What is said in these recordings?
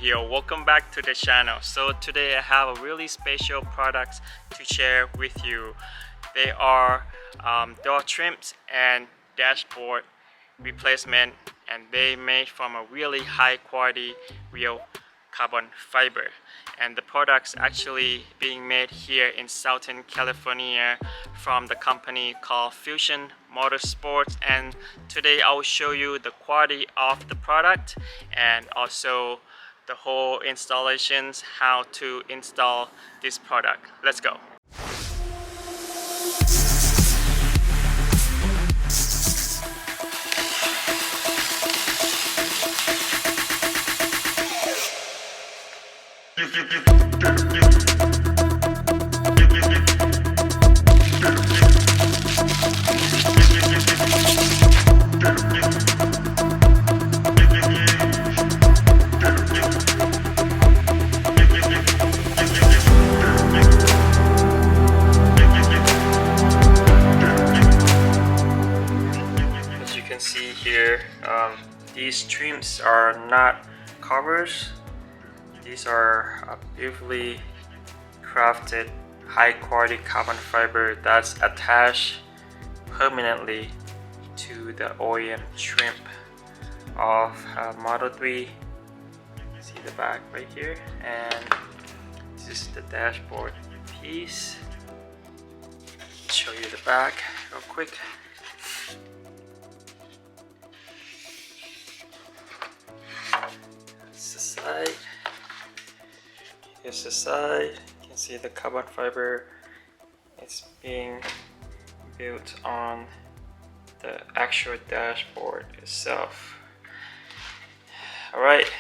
here. Welcome back to the channel. So today I have a really special products to share with you. They are door trims and dashboard replacement, and they made from a really high quality real carbon fiber, and the products actually being made here in Southern California from the company called Fusion Motorsports. And today I will show you the quality of the product and also the whole installations, how to install this product. Let's go. As you can see here, these trims are not covers. These are beautifully crafted high quality carbon fiber that's attached permanently to the OEM trim of Model 3. See the back right here, and this is the dashboard piece. Show you the back real quick. That's the side. Here's the side. You can see the carbon fiber. It's being built on the actual dashboard itself. Alright,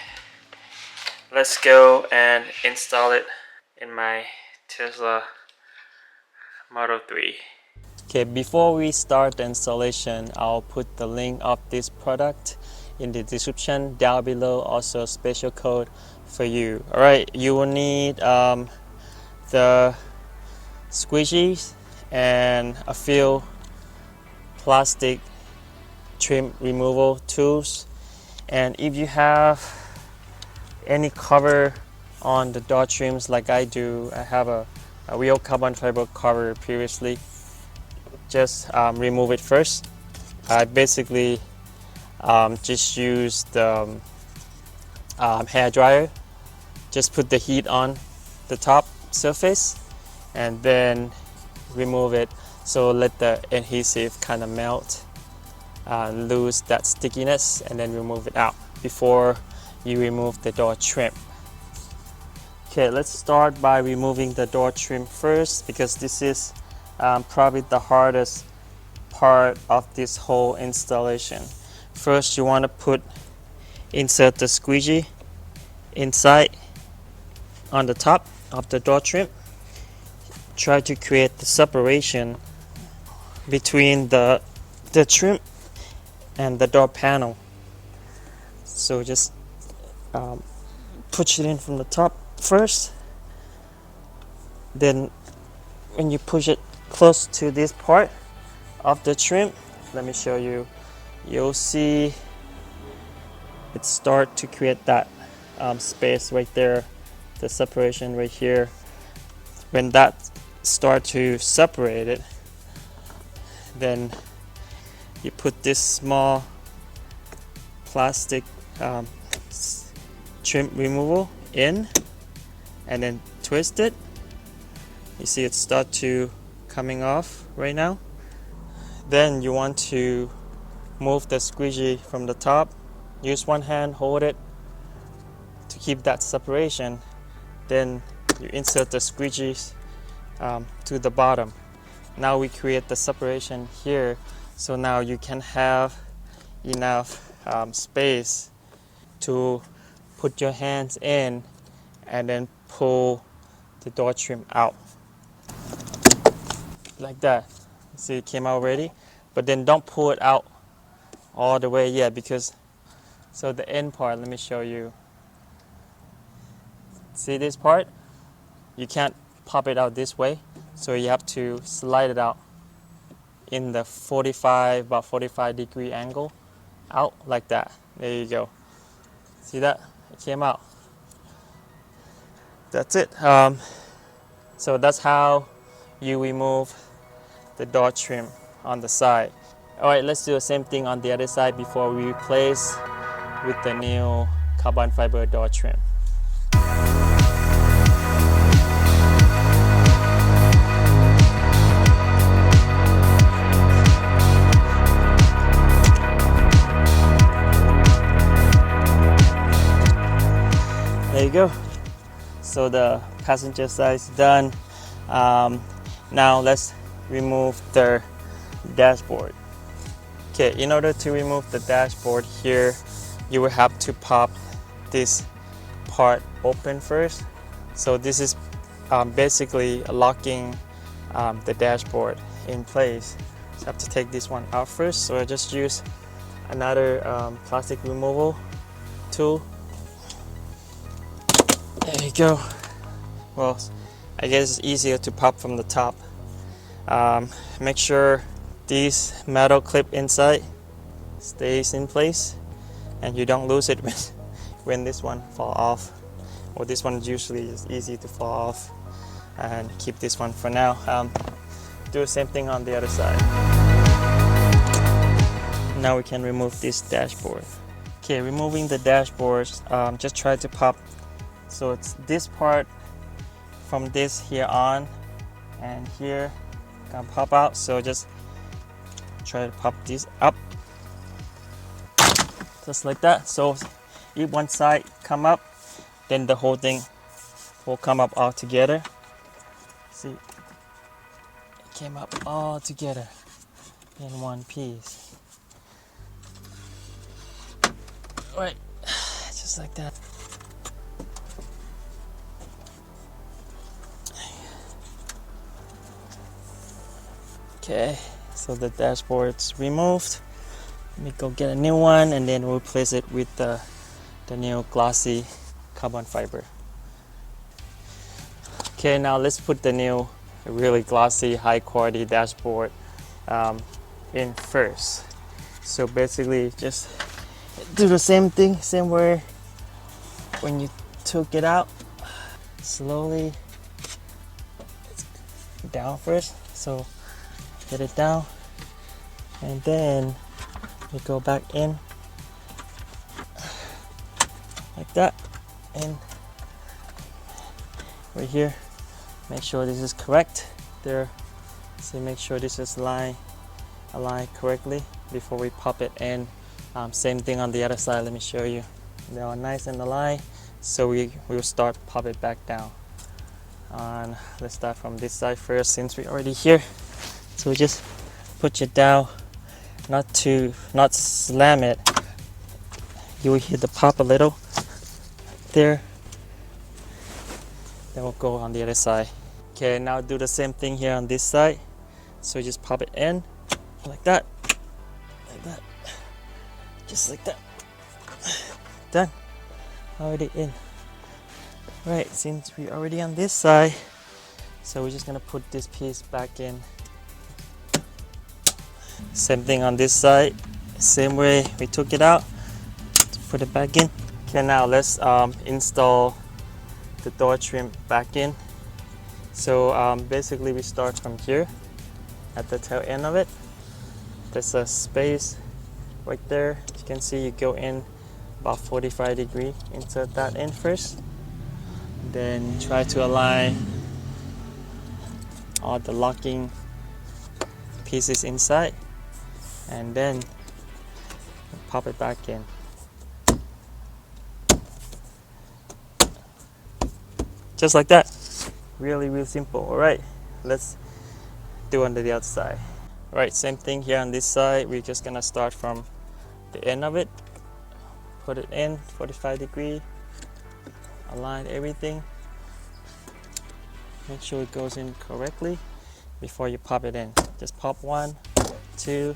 let's go and install it in my Tesla Model 3. Okay, before we start the installation, I'll put the link of this product in the description down below, also a special code for you. Alright, you will need the squeegees and a few plastic trim removal tools, and if you have any cover on the door trims like I do, I have a real carbon fiber cover previously, just remove it first. I basically just use the hair dryer, just put the heat on the top surface and then remove it, so let the adhesive kind of melt, lose that stickiness, and then remove it out before you remove the door trim. Okay, let's start by removing the door trim first, because this is probably the hardest part of this whole installation. First, you want to insert the squeegee inside on the top of the door trim. Try to create the separation between the trim and the door panel. So just push it in from the top first. Then when you push it close to this part of the trim, let me show you, you'll see it start to create that space right there, the separation right here. When that start to separate it, then you put this small plastic trim removal in and then twist it. You see it start to coming off right now. Then you want to move the squeegee from the top. Use one hand, hold it to keep that separation. Then you insert the squeegees to the bottom. Now we create the separation here, so now you can have enough space to put your hands in and then pull the door trim out like that. See, it came out already, but then don't pull it out all the way yet, because so the end part, let me show you. See this part? You can't pop it out this way, so you have to slide it out in the about 45 degree angle out like that. There you go. See that? It came out. that's it. So that's how you remove the door trim on the side. All right, let's do the same thing on the other side before we replace with the new carbon fiber door trim. There you go. So the passenger side is done. Now let's remove the dashboard. Okay, in order to remove the dashboard here, you will have to pop this part open first. So this is basically locking the dashboard in place. So I have to take this one out first. So I just use another plastic removal tool. There you go. Well, I guess it's easier to pop from the top. Make sure this metal clip inside stays in place and you don't lose it when this one fall off. Or this one usually is easy to fall off, and keep this one for now. Do the same thing on the other side. Now we can remove this dashboard. Okay, removing the dashboard, just try to pop. So it's this part from this here on and here can pop out. So just try to pop this up, just like that. So if one side come up, then the whole thing will come up all together. See, it came up all together in one piece. Right, just like that. Okay, so the dashboard's removed. Let me go get a new one and then we'll replace it with the new glossy carbon fiber. Okay, now let's put the new really glossy high quality dashboard in first. So basically just do the same thing, same way when you took it out. Slowly down first. So get it down and then you go back in like that, and right here make sure this is correct there. So make sure this is aligned correctly before we pop it in. Same thing on the other side. Let me show you. They are nice and aligned, so we will start pop it back down. And let's start from this side first since we're already here. So just put it down, not slam it. You will hear the pop a little there. Then we'll go on the other side. Okay, now do the same thing here on this side. So just pop it in like that, just like that. Done. Already in. Right, since we're already on this side, so we're just gonna put this piece back in. Same thing on this side, same way we took it out, put it back in. Okay, now let's install the door trim back in. So basically we start from here at the tail end of it. There's a space right there. You can see you go in about 45 degrees, insert that in first. Then try to align all the locking pieces inside, and then pop it back in. Just like that. Really simple. Alright, let's do on the other side. Alright, same thing here on this side. We're just gonna start from the end of it, put it in 45 degrees, align everything, make sure it goes in correctly before you pop it in. Just pop 1, 2,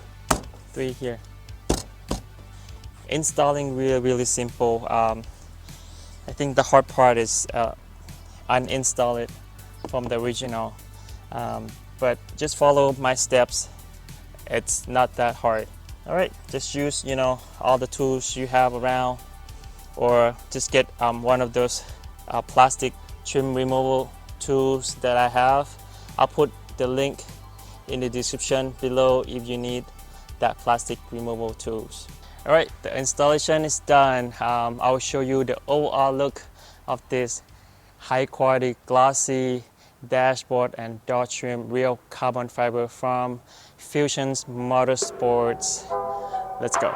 3 here. Installing really simple. I think the hard part is uninstall it from the original, but just follow my steps. It's not that hard. All right, just use all the tools you have around, or just get one of those plastic trim removal tools that I have. I'll put the link in the description below if you need that plastic removal tools. Alright, the installation is done. I'll show you the overall look of this high quality glossy dashboard and door trim real carbon fiber from Fusion's Motorsports. Let's go.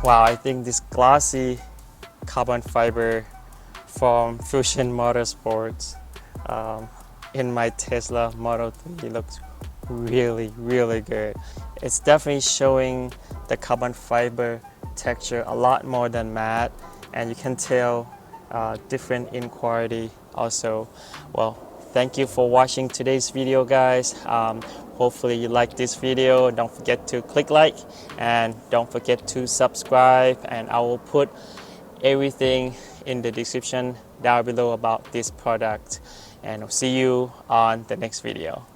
Wow, I think this glossy carbon fiber from Fusion Motorsports in my Tesla Model 3 looks really good. It's definitely showing the carbon fiber texture a lot more than matte, and you can tell different in quality also. Well, thank you for watching today's video, guys. Hopefully you like this video. Don't forget to click like and don't forget to subscribe, and I will put everything in the description down below about this product, and I'll see you on the next video.